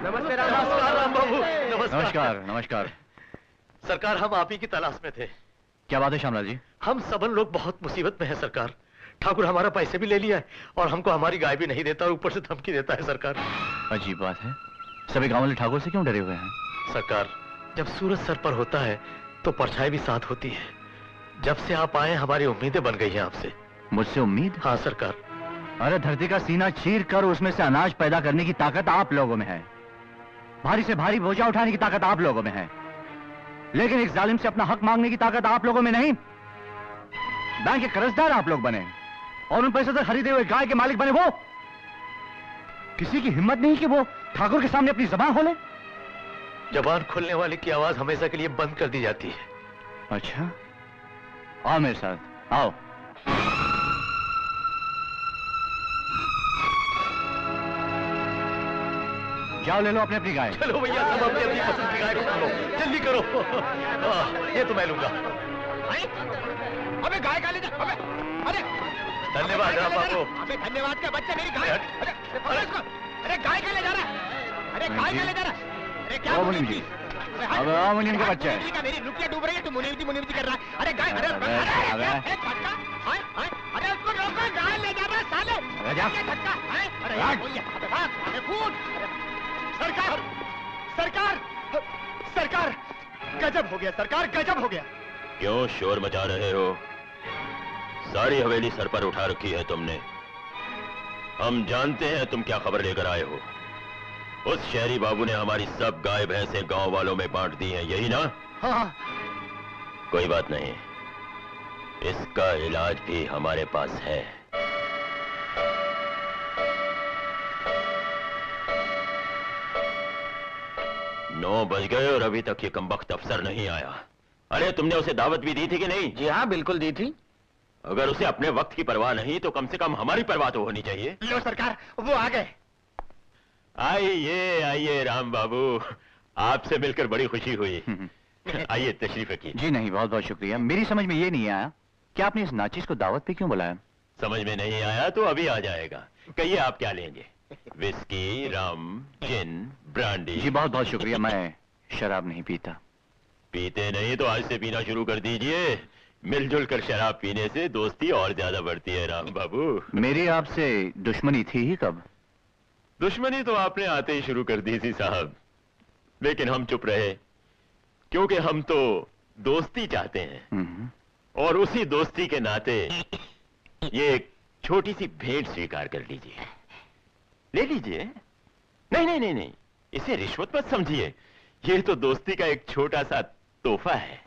नमस्ते राम बाबू। नमस्कार नमस्कार। सरकार, हम आप ही की तलाश में थे। क्या बात है श्यामलाल जी? हम सबन लोग बहुत मुसीबत में हैं सरकार। ठाकुर हमारा पैसे भी ले लिया है और हमको हमारी गाय भी नहीं देता और ऊपर से धमकी देता है सरकार। अजीब बात है, सभी गांव वाले ठाकुर से क्यों डरे हुए हैं? सरकार, जब सूरज सर पर होता है तो परछाई भी साथ होती है। जब से आप आए हमारी उम्मीदें बन गई हैं आपसे। मुझसे उम्मीद? हाँ सरकार। अरे धरती का सीना चीर कर उसमें से अनाज पैदा करने की ताकत आप लोगों में है। भारी से भारी बोझा उठाने की ताकत आप लोगों में है, लेकिन एक जालिम से अपना हक मांगने की ताकत आप लोगों में नहीं। बैंक के कर्जदार आप लोग बने और उन पैसों से खरीदे हुए गाय के मालिक बने वो। किसी की हिम्मत नहीं कि वो ठाकुर के सामने अपनी जबान खोले। जबान खोलने वाले की आवाज हमेशा के लिए बंद कर दी जाती है। अच्छा, आओ मेरे साथ, आओ। जाओ ले लो अपनी अपनी गाय। चलो भैया, सब अपनी अपनी पसंद की गाय को लो, जल्दी करो। ये तो मैं लूंगा। अबे गाय का ले जा। अबे अरे धन्यवाद राम बाबू। अबे धन्यवाद का बच्चा, मेरी गाय। अरे गाय का ले जा रहा है। अरे गाय का ले जा रहा है। अरे क्या मुनीम जी? अबे आओ मुनीम का बच्चा है। मेरी रुकिया डूब रही है, तू मुनीम जी कर रहा है। अरे गाय, अरे अरे उसको रोको, गाय ले जा रहा है साले। अरे कूद। सरकार सरकार सरकार, गजब हो गया सरकार, गजब हो गया। क्यों शोर मचा रहे हो? सारी हवेली सर पर उठा रखी है तुमने। हम जानते हैं तुम क्या खबर लेकर आए हो। उस शहरी बाबू ने हमारी सब गाय भैंसें गांव वालों में बांट दी हैं, यही ना? हाँ। कोई बात नहीं, इसका इलाज भी हमारे पास है। 9 बज गए और अभी तक ये कमबख्त अफसर नहीं आया। अरे तुमने उसे दावत भी दी थी कि नहीं? जी हाँ, बिल्कुल दी थी। अगर उसे अपने वक्त की परवाह नहीं तो कम से कम हमारी परवाह तो होनी चाहिए। लो सरकार, वो आ गए। आइए आइए राम बाबू, आपसे मिलकर बड़ी खुशी हुई। आइए तशरीफ रखिए। जी नहीं, बहुत बहुत शुक्रिया। मेरी समझ में ये नहीं आया कि आपने इस नाचिस को दावत पे क्यों बुलाया? समझ में नहीं आया तो अभी आ जाएगा। कहिए आप क्या लेंगे? विस्की, रम, जिन, ब्रांडी? जी बहुत बहुत शुक्रिया, मैं शराब नहीं पीता। पीते नहीं तो आज से पीना शुरू कर दीजिए। मिलजुल कर शराब पीने से दोस्ती और ज्यादा बढ़ती है राम बाबू। मेरी आपसे दुश्मनी थी ही कब? दुश्मनी तो आपने आते ही शुरू कर दी थी साहब, लेकिन हम चुप रहे क्योंकि हम तो दोस्ती चाहते हैं। और उसी दोस्ती के नाते ये एक छोटी सी भेंट स्वीकार कर लीजिए। ले लीजिए। नहीं नहीं नहीं नहीं, इसे रिश्वत मत समझिए, ये तो दोस्ती का एक छोटा सा तोहफा है।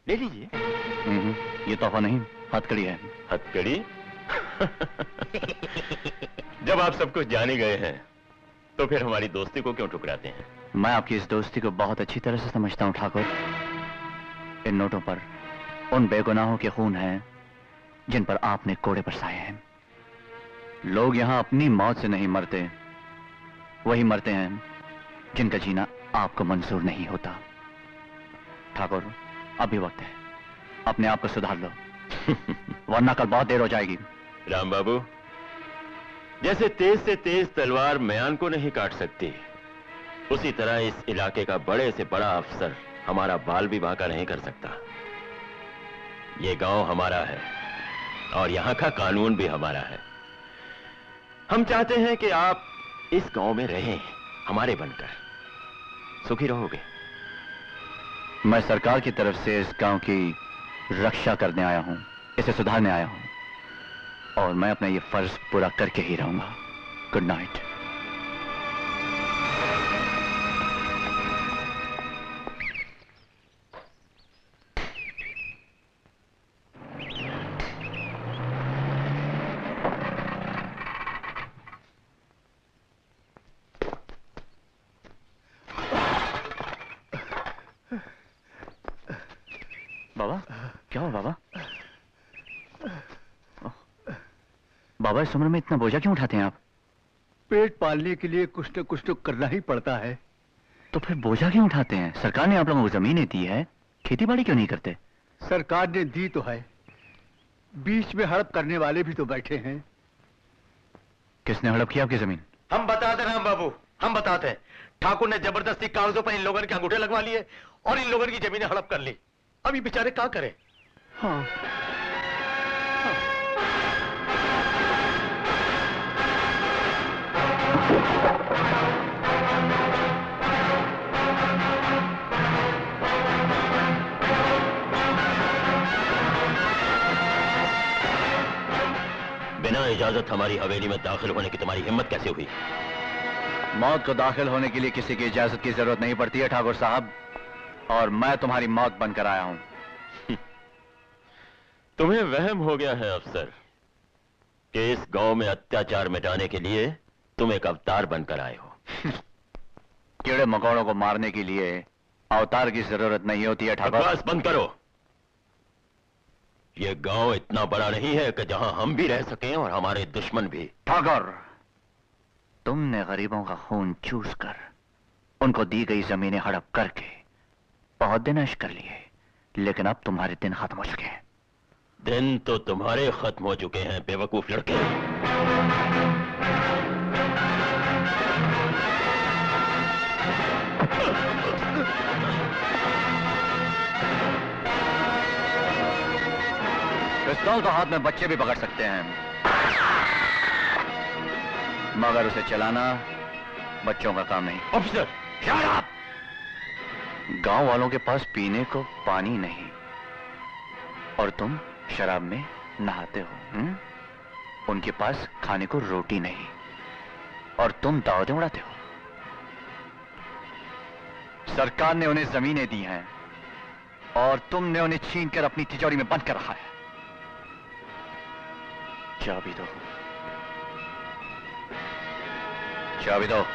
ले लीजिए। ये तोहफा नहीं, हथकड़ी है। हथकड़ी? जब आप सब कुछ जाने गए हैं तो फिर हमारी दोस्ती को क्यों ठुकराते हैं? मैं आपकी इस दोस्ती को बहुत अच्छी तरह से समझता हूं ठाकुर। इन नोटों पर उन बेगुनाहों के खून हैं जिन पर आपने कोड़े बरसाए हैं। लोग यहां अपनी मौत से नहीं मरते, वही मरते हैं जिनका जीना आपको मंजूर नहीं होता। ठाकुर, अभी वक्त है, अपने आप को सुधार लो वरना कल बहुत देर हो जाएगी। राम बाबू, जैसे तेज से तेज तलवार म्यान को नहीं काट सकती, उसी तरह इस इलाके का बड़े से बड़ा अफसर हमारा बाल भी बांका नहीं कर सकता। ये गांव हमारा है और यहां का कानून भी हमारा है। हम चाहते हैं कि आप इस गांव में रहें, हमारे बनकर। सुखी रहोगे। मैं सरकार की तरफ से इस गांव की रक्षा करने आया हूं, इसे सुधारने आया हूं, और मैं अपना ये फर्ज पूरा करके ही रहूंगा। Good night. बाबा, क्या हुआ बाबा? बाबा, इस उम्र में इतना बोझा क्यों उठाते हैं आप? पेट पालने के लिए कुछ न कुछ तो करना ही पड़ता है। तो फिर बोझा क्यों उठाते हैं? सरकार ने आप लोगों को जमीनें दी है, खेती बाड़ी क्यों नहीं करते? सरकार ने दी तो है, बीच में हड़प करने वाले भी तो बैठे हैं। किसने हड़प किया आपकी जमीन? हम बता दें राम बाबू, हम बताते हैं। ठाकुर ने जबरदस्ती कागजों पर इन लोगों के अंगूठे लगवा लिए और इन लोगों की जमीनें हड़प कर ली। अब ये बेचारे क्या करें? हाँ। बिना इजाजत हमारी हवेली में दाखिल होने की तुम्हारी हिम्मत कैसे हुई? मौत को दाखिल होने के लिए किसी की इजाजत की जरूरत नहीं पड़ती है ठाकुर साहब, और मैं तुम्हारी मौत बनकर आया हूं। तुम्हें वहम हो गया है अफसर कि इस गांव में अत्याचार मिटाने के लिए तुम एक अवतार बनकर आए हो। कीड़े मकोड़ों को मारने के लिए अवतार की जरूरत नहीं होती है ठाकुर। बकवास बंद करो। यह गांव इतना बड़ा नहीं है कि जहां हम भी रह सकें और हमारे दुश्मन भी। ठाकुर, तुमने गरीबों का खून चूस कर उनको दी गई जमीनें हड़प करके बहुत दिन ऐश कर लिए, लेकिन अब तुम्हारे दिन खत्म हो चुके हैं। दिन तो तुम्हारे खत्म हो चुके हैं बेवकूफ लड़के। पिस्तौल तो हाथ में बच्चे भी पकड़ सकते हैं, मगर उसे चलाना बच्चों का काम नहीं। Officer, shut up! गांव वालों के पास पीने को पानी नहीं और तुम शराब में नहाते हो। उनके पास खाने को रोटी नहीं और तुम दावतें उड़ाते हो। सरकार ने उन्हें जमीनें दी हैं और तुमने उन्हें छीनकर अपनी तिजोरी में बंद कर रखा है। चाबी दो, चाबी दो।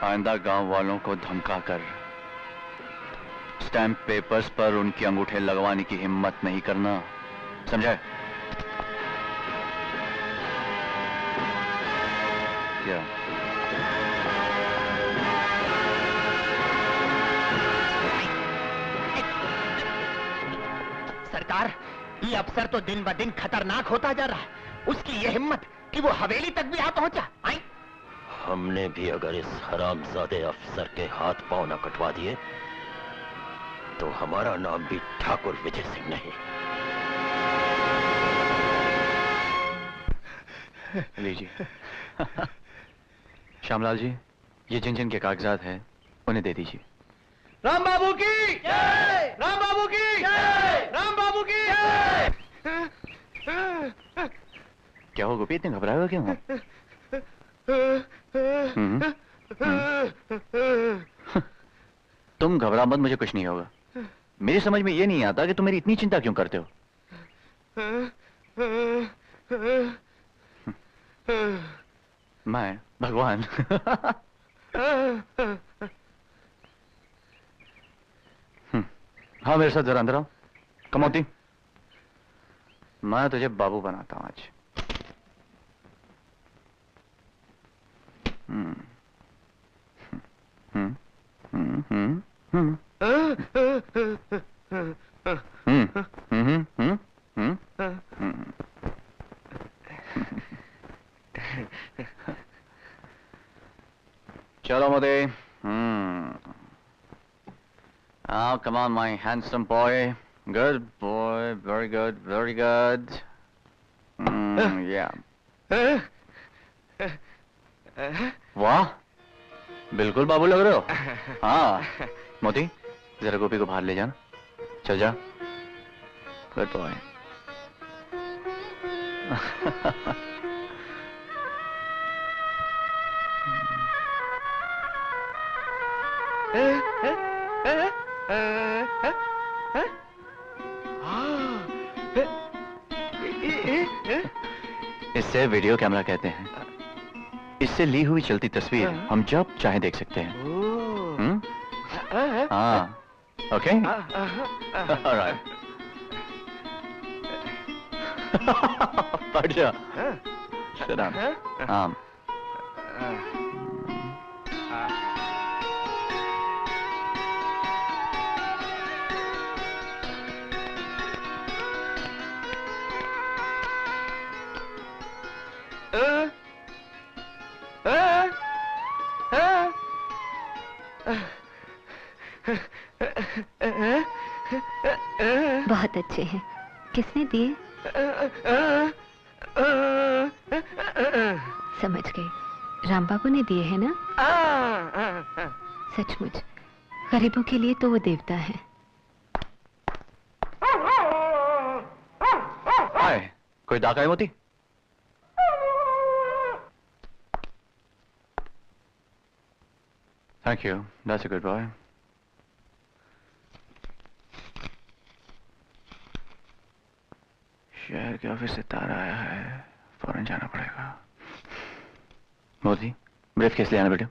आइंदा गांव वालों को धमकाकर स्टैंप पेपर्स पर उनके अंगूठे लगवाने की हिम्मत नहीं करना, समझे? क्या? सरकार, ये अफसर तो दिन ब दिन खतरनाक होता जा रहा है। उसकी ये हिम्मत कि वो हवेली तक भी आ पहुंचा। आई हमने भी अगर इस हरामजादे अफसर के हाथ पांव न कटवा दिए तो हमारा नाम भी ठाकुर विजय सिंह नहीं। लीजिए। श्यामलाल जी, ये जिन जिन के कागजात हैं उन्हें दे दीजिए। राम बाबू की जय! राम बाबू की जय! राम बाबू की जय! क्या हो गोपी, इतने घबराए हो क्यों हो? तुम घबरा मत, मुझे कुछ नहीं होगा। मेरी समझ में ये नहीं आता कि तुम मेरी इतनी चिंता क्यों करते हो। मैं भगवान। हाँ, मेरे साथ जरा अंदर आओ। कमौती, मैं तुझे बाबू बनाता हूं आज। चलो Modi. Oh, come on, my handsome boy. Good boy. Very good. Very good. Yeah. वाह, बिल्कुल बाबू लग रहे हो। हाँ, मोती, जरा गोपी को बाहर ले जाना। चल जा। Good boy. इसे वीडियो कैमरा कहते हैं। इससे ली हुई चलती तस्वीर हम जब चाहे देख सकते हैं। हाँ, ओके, ऑलराइट। बढ़िया। Sit down. बहुत अच्छे हैं। किसने दिए? समझ गए, राम बाबू ने दिए हैं ना? सचमुच गरीबों के लिए तो वो देवता है। हाय, कोई डाका है मोती? Thank you. That's a good boy. शहर के ऑफिस से तार आया है, फौरन जाना पड़ेगा। मोदी, ब्रीफ केस ले आना बेटे।